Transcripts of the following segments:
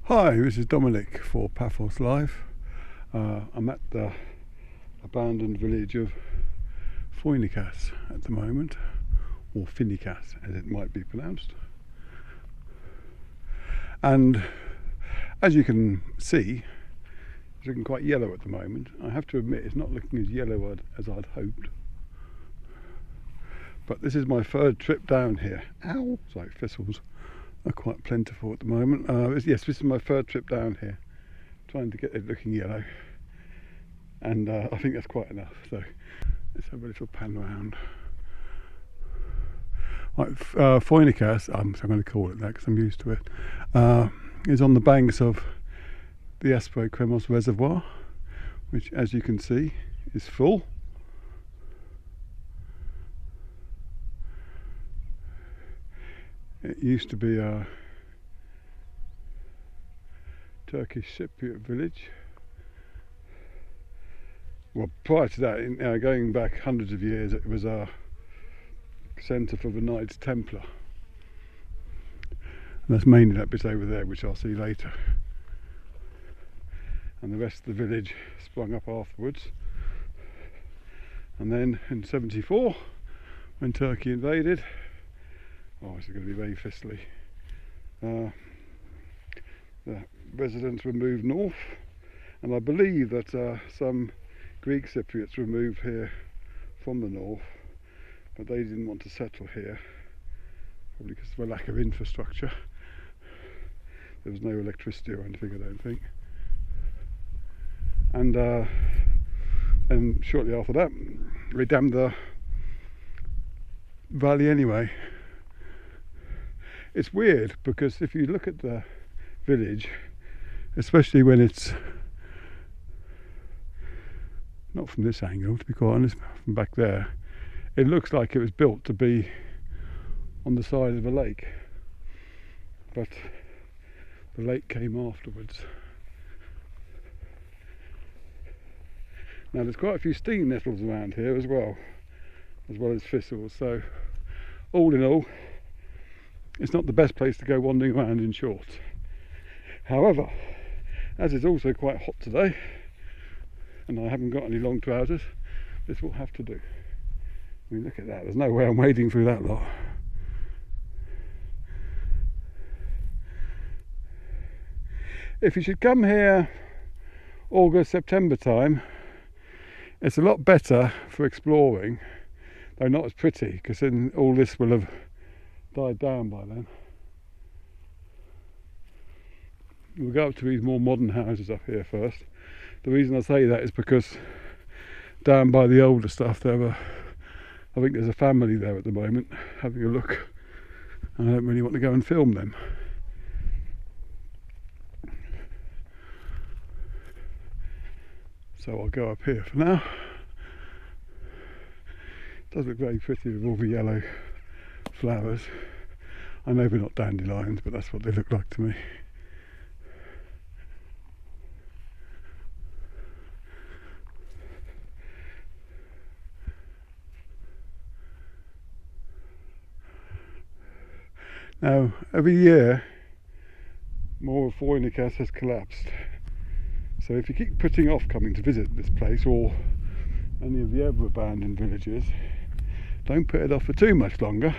Hi, this is Dominic for Paphos Live. I'm at the abandoned village of Foinikas at the moment, or Foinicus as it might be pronounced. And as you can see, it's looking quite yellow at the moment. I have to admit it's not looking as yellow as I'd hoped. But this is my third trip down here. Ow! Sorry, thistles are quite plentiful at the moment. Yes, this is my third trip down here, trying to get it looking yellow, and I think that's quite enough. So let's have a little pan round. Right, Foinikas, I'm going to call it that because I'm used to it, is on the banks of the Asprokremmos Reservoir, which, as you can see, is full. It used to be a Turkish Cypriot village. Well, prior to that, going back hundreds of years, it was a centre for the Knights Templar. And that's mainly that bit over there, which I'll see later. And the rest of the village sprung up afterwards. And then in '74, when Turkey invaded, this is going to be very fistly. The residents were moved north, and I believe that some Greek Cypriots were moved here from the north, but they didn't want to settle here, probably because of a lack of infrastructure. There was no electricity or anything, I don't think. And shortly after that, they dammed the valley anyway. It's weird because if you look at the village, especially when it's not from this angle, to be quite honest, from back there, it looks like it was built to be on the side of a lake, but the lake came afterwards. Now there's quite a few steam nettles around here as well as thistles, so all in all, it's not the best place to go wandering around in shorts. However, as it's also quite hot today, and I haven't got any long trousers, this will have to do. I mean, look at that, there's no way I'm wading through that lot. If you should come here August, September time, it's a lot better for exploring, though not as pretty, because then all this will have died down by then. We'll go up to these more modern houses up here first. The reason I say that is because down by the older stuff I think there's a family there at the moment having a look, and I don't really want to go and film them. So I'll go up here for now. It does look very pretty with all the yellow flowers. I know they're not dandelions, but that's what they look like to me. Now, every year, more of Foinikas has collapsed. So if you keep putting off coming to visit this place or any of the other abandoned villages, don't put it off for too much longer,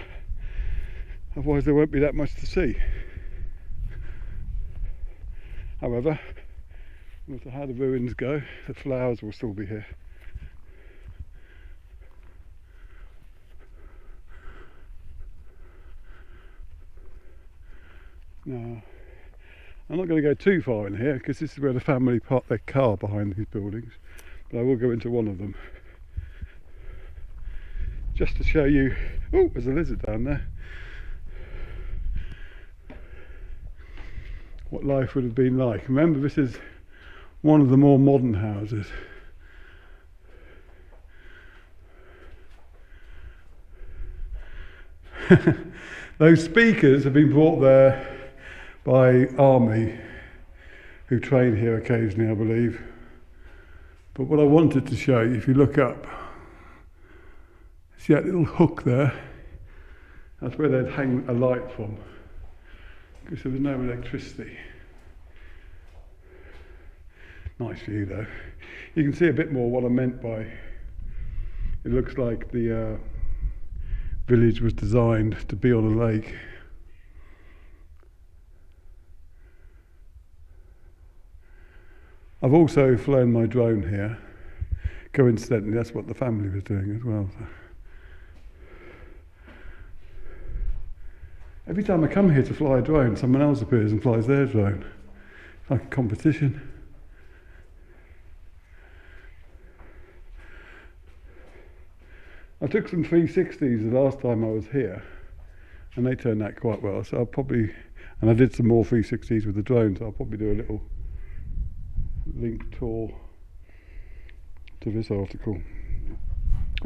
otherwise there won't be that much to see. However, no matter how the ruins go, the flowers will still be here. Now, I'm not going to go too far in here because this is where the family park their car behind these buildings, but I will go into one of them just to show you. Oh, there's a lizard down there. What life would have been like. Remember, this is one of the more modern houses. Those speakers have been brought there by army who train here occasionally, I believe. But what I wanted to show you, if you look up, see that little hook there? That's where they'd hang a light from, because there was no electricity. Nice view though. You can see a bit more what I meant by it looks like the village was designed to be on a lake. I've also flown my drone here. Coincidentally, that's what the family was doing as well. So. Every time I come here to fly a drone, someone else appears and flies their drone. It's like a competition. I took some 360s the last time I was here, and they turned out quite well. So I'll probably, and I did some more 360s with the drone, so I'll probably do a little link tour to this article.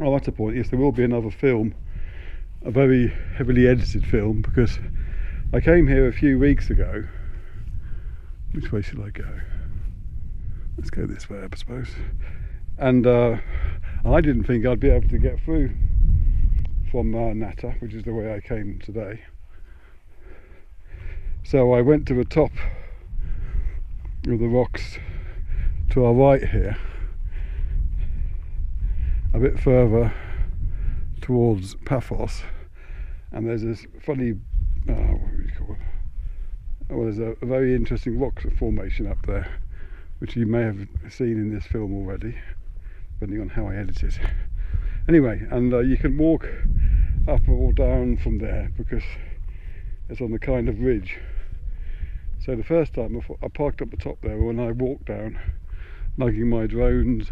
Oh, that's a point. Yes, there will be another film, a very heavily edited film, because I came here a few weeks ago. Which way should I go? Let's go this way, I suppose. And I didn't think I'd be able to get through from Nata, which is the way I came today. So I went to the top of the rocks to our right here, a bit further towards Paphos, and there's this funny, what do you call it? Well, there's a very interesting rock formation up there, which you may have seen in this film already, depending on how I edit it. Anyway, and you can walk up or down from there because it's on the kind of ridge. So the first time I parked up the top there, when I walked down, lugging my drones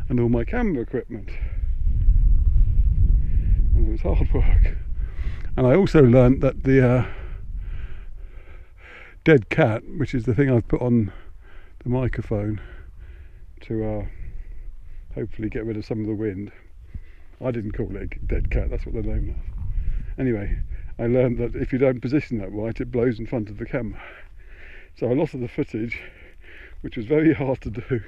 and all my camera equipment, and it was hard work. And I also learnt that the dead cat, which is the thing I've put on the microphone to hopefully get rid of some of the wind. I didn't call it a dead cat, that's what the name was. Anyway, I learned that if you don't position that right, it blows in front of the camera. So a lot of the footage, which was very hard to do,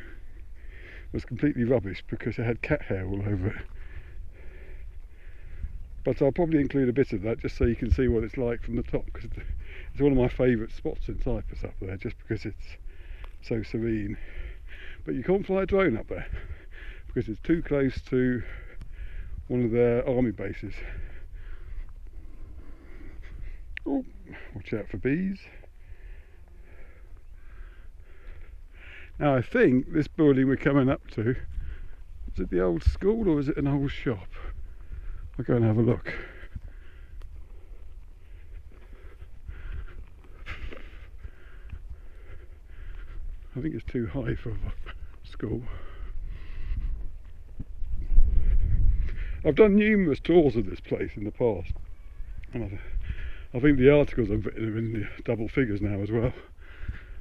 was completely rubbish because it had cat hair all over it. But I'll probably include a bit of that just so you can see what it's like from the top, because it's one of my favourite spots in Cyprus up there, just because it's so serene. But you can't fly a drone up there because it's too close to one of their army bases. Oh, watch out for bees. Now I think this building we're coming up to, is it the old school or is it an old shop? I'll go and have a look. I think it's too high for a school. I've done numerous tours of this place in the past, and I think the articles I've written are in the double figures now as well.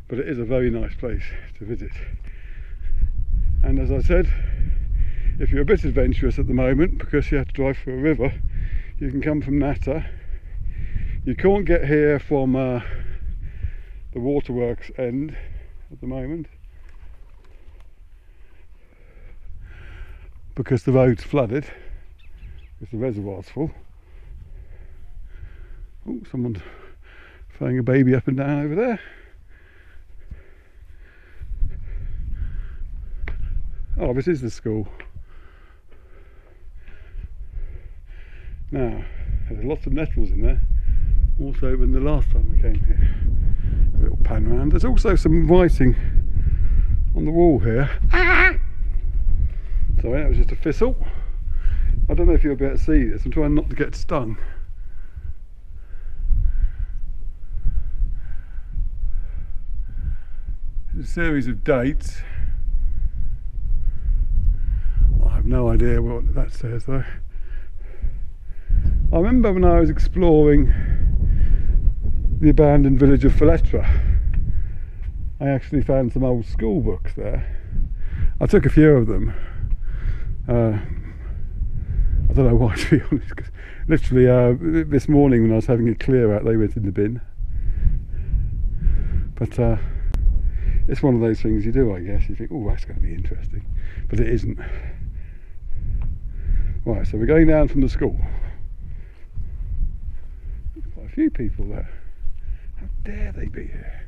But it is a very nice place to visit. And as I said, if you're a bit adventurous at the moment, because you have to drive through a river, you can come from Nata. You can't get here from the waterworks end at the moment because the road's flooded because the reservoir's full. Oh, someone's throwing a baby up and down over there. Oh, this is the school. Now, there's lots of nettles in there, more so than the last time I came here. A little pan round. There's also some writing on the wall here. So that was just a thistle. I don't know if you'll be able to see this. I'm trying not to get stung. There's a series of dates. I have no idea what that says though. I remember when I was exploring the abandoned village of Foinicus, I actually found some old school books there. I took a few of them. I don't know why, to be honest, because literally this morning when I was having a clear out, they went in the bin. But it's one of those things you do, I guess. You think, oh, that's going to be interesting, but it isn't. Right, so we're going down from the school. There's quite a few people there. How dare they be here?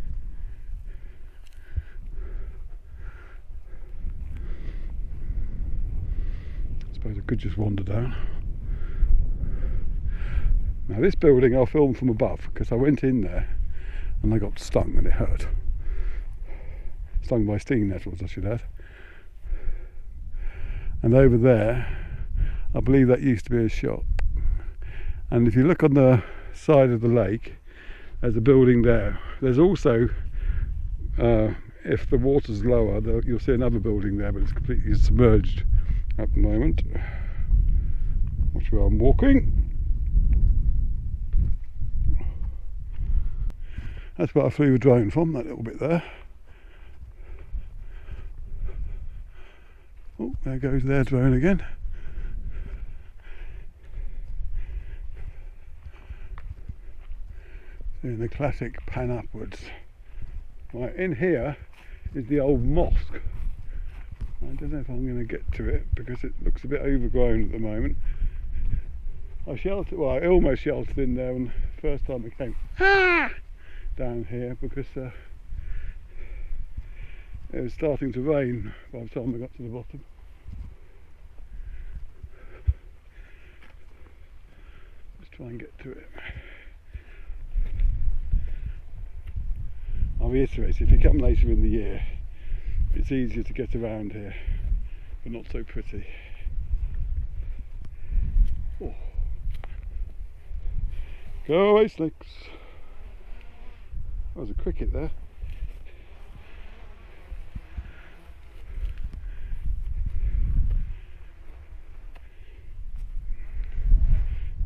suppose I could just wander down. Now this building I'll film from above because I went in there and I got stung and it hurt. Stung by stinging nettles, I should add. And over there, I believe that used to be a shop. And if you look on the side of the lake, there's a building there. There's also, if the water's lower, you'll see another building there, but it's completely submerged at the moment. Watch where I'm walking. That's where I flew a drone from, that little bit there. Oh, there goes their drone again. Doing the classic pan upwards. Right, in here is the old mosque. I don't know if I'm going to get to it because it looks a bit overgrown at the moment. I almost sheltered in there when the first time I came down here because it was starting to rain by the time I got to the bottom. Let's try and get to it. I'll reiterate, if you come later in the year, it's easier to get around here, but not so pretty. Oh. Go away, snakes. That was a cricket there.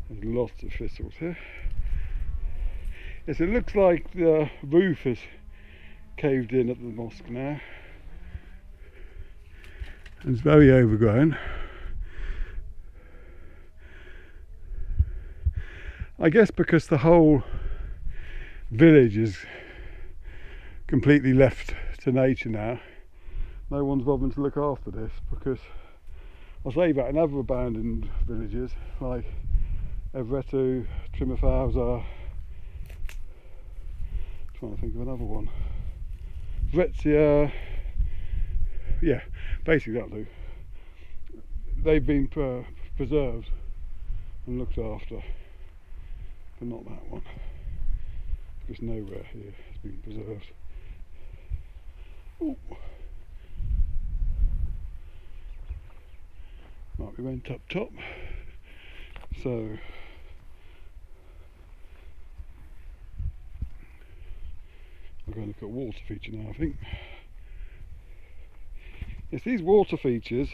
There's lots of thistles here. Yes, it looks like the roof is caved in at the mosque now. It's very overgrown. I guess because the whole village is completely left to nature now, no one's bothering to look after this, because I'll say that in other abandoned villages like Evretu, Trimafausa, trying to think of another one, Vretzia, yeah, basically that'll do. They've been preserved and looked after, but not that one. Because nowhere here has been preserved. Ooh. Right, we went up top, so I'm going to look at water feature now, I think. Yes, these water features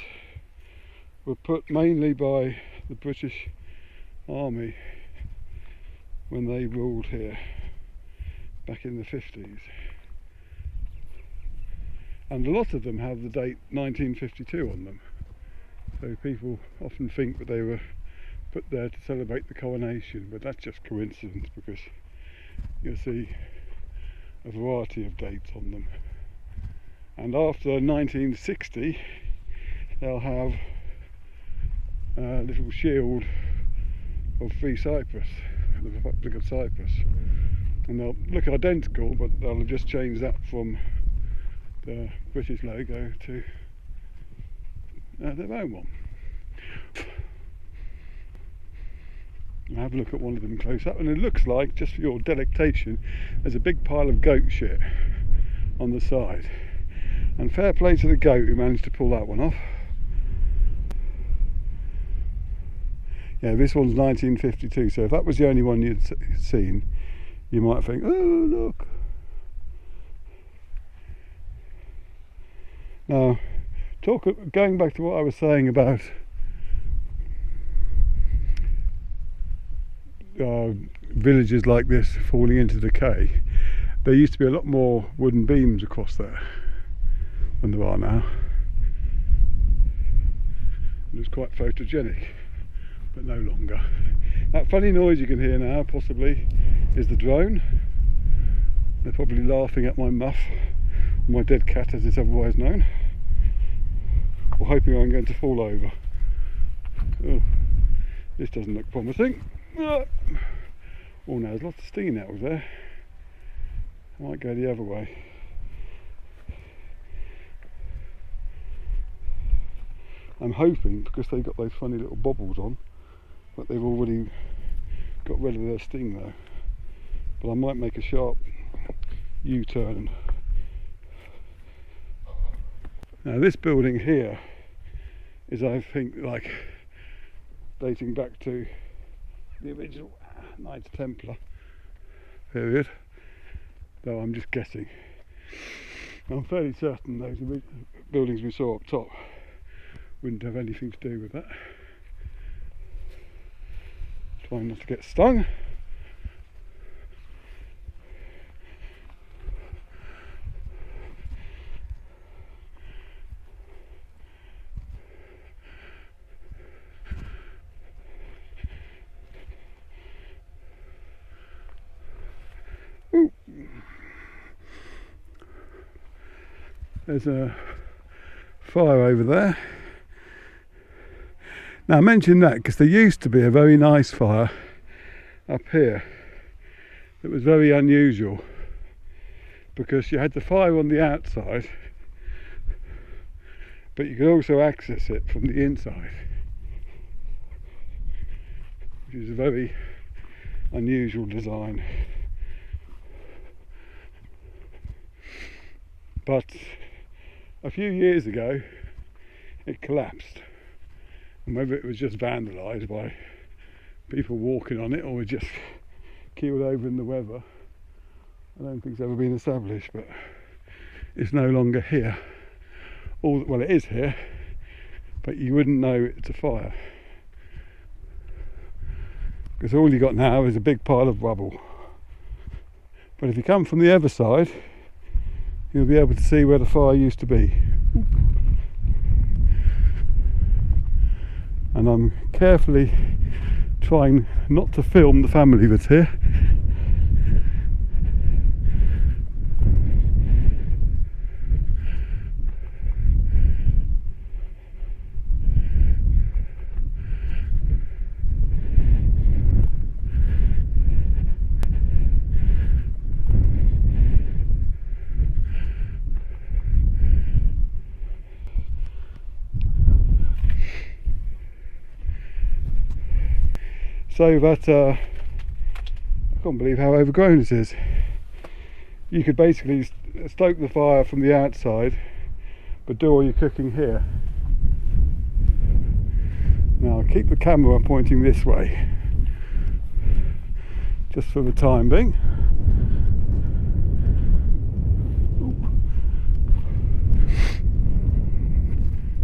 were put mainly by the British Army when they ruled here back in the 50s. And a lot of them have the date 1952 on them. So people often think that they were put there to celebrate the coronation, but that's just coincidence because you'll see a variety of dates on them. And after 1960 they'll have a little shield of Free Cyprus, the Republic of Cyprus, and they'll look identical, but they'll have just changed that from the British logo to their own one. I'll have a look at one of them close up, and it looks like, just for your delectation, there's a big pile of goat shit on the side, and fair play to the goat who managed to pull that one off. Yeah, this one's 1952, so if that was the only one you'd seen, you might think, oh look. Now, going back to what I was saying about villages like this falling into decay, there used to be a lot more wooden beams across there than there are now. It was quite photogenic, but no longer. That funny noise you can hear now, possibly, is the drone. They're probably laughing at my muff, my dead cat as it's otherwise known, or hoping I'm going to fall over. Oh, this doesn't look promising. Oh no, there's lots of stinging nettles there. I might go the other way. I'm hoping, because they've got those funny little bobbles on, that they've already got rid of their sting though. But I might make a sharp U-turn. Now this building here is, I think, like dating back to the original Knights Templar period, though I'm just guessing. I'm fairly certain those buildings we saw up top wouldn't have anything to do with that. Trying not to get stung. Ooh. There's a fire over there. Now I mentioned that because there used to be a very nice fire up here that was very unusual, because you had the fire on the outside but you could also access it from the inside, which is a very unusual design. But a few years ago it collapsed, and whether it was just vandalised by people walking on it or just keeled over in the weather, I don't think it's ever been established, but it's no longer here. Well, it is here, but you wouldn't know it's a fire, because all you got now is a big pile of rubble. But if you come from the other side, you'll be able to see where the fire used to be. And I'm carefully trying not to film the family that's here. So that I can't believe how overgrown it is. You could basically stoke the fire from the outside but do all your cooking here. Now I'll keep the camera pointing this way just for the time being.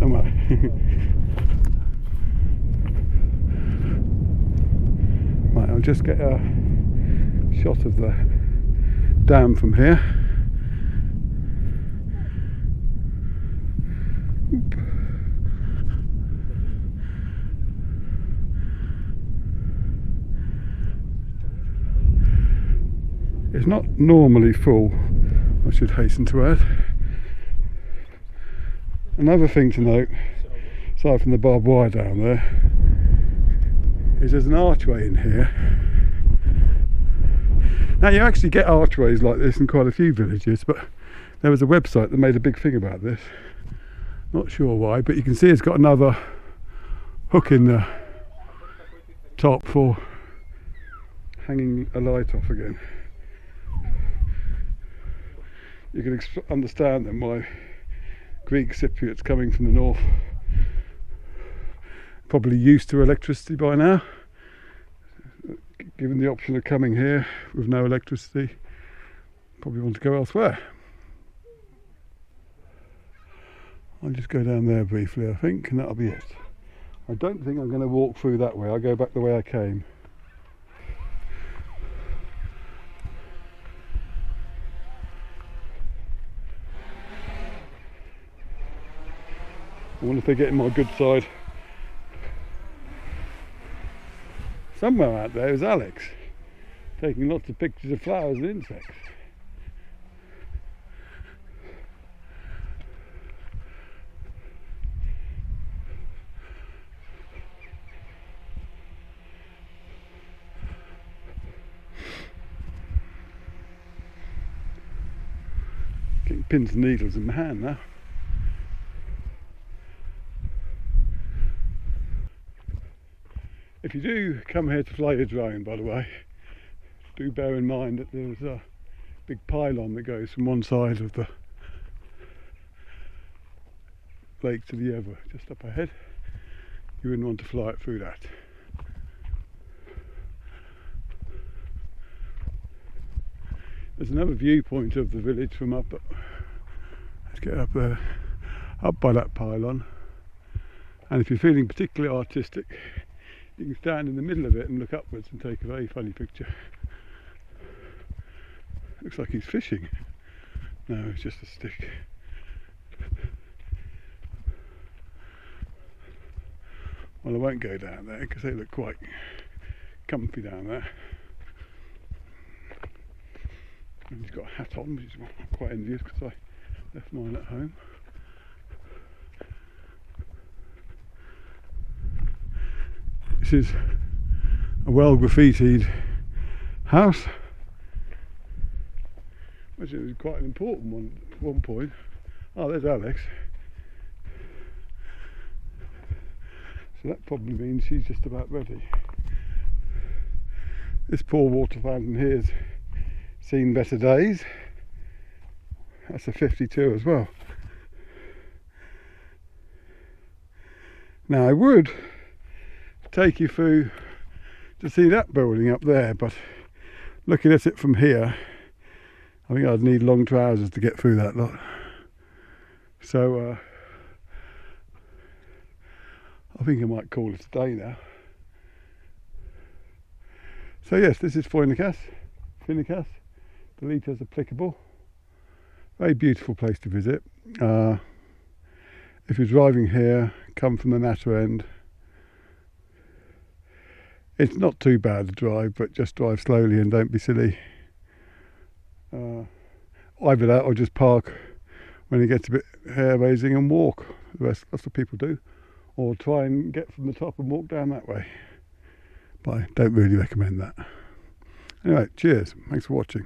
Am I? Right, I'll just get a shot of the dam from here. It's not normally full, I should hasten to add. Another thing to note, aside from the barbed wire down there, is there's an archway in here. Now you actually get archways like this in quite a few villages, but there was a website that made a big thing about this. Not sure why, but you can see it's got another hook in the top for hanging a light off again. You can understand then why Greek Cypriots coming from the north, probably used to electricity by now, given the option of coming here with no electricity, probably want to go elsewhere. I'll just go down there briefly, I think, and that'll be it. I don't think I'm going to walk through that way. I'll go back the way I came. I wonder if they're getting my good side. Somewhere out there is Alex, taking lots of pictures of flowers and insects. Getting pins and needles in my hand now. If you do come here to fly your drone, by the way, do bear in mind that there's a big pylon that goes from one side of the lake to the other, just up ahead. You wouldn't want to fly it through that. There's another viewpoint of the village from up, let's get up there, up by that pylon. And if you're feeling particularly artistic, you can stand in the middle of it and look upwards and take a very funny picture. Looks like he's fishing. No, it's just a stick. Well, I won't go down there because they look quite comfy down there. And he's got a hat on, which is quite envious because I left mine at home. This is a well graffitied house, which is quite an important one at one point. Oh, there's Alex. So that probably means she's just about ready. This poor water fountain here's seen better days. That's a 52 as well. Now I would take you through to see that building up there, but looking at it from here, I think I'd need long trousers to get through that lot. So I think I might call it a day now. So yes, this is Foinikas. Delete as applicable. Very beautiful place to visit. If you're driving here, come from the Natter end. It's not too bad to drive, but just drive slowly and don't be silly. Either that or just park when it gets a bit hair raising and walk. That's what people do. Or try and get from the top and walk down that way. But I don't really recommend that. Anyway, cheers. Thanks for watching.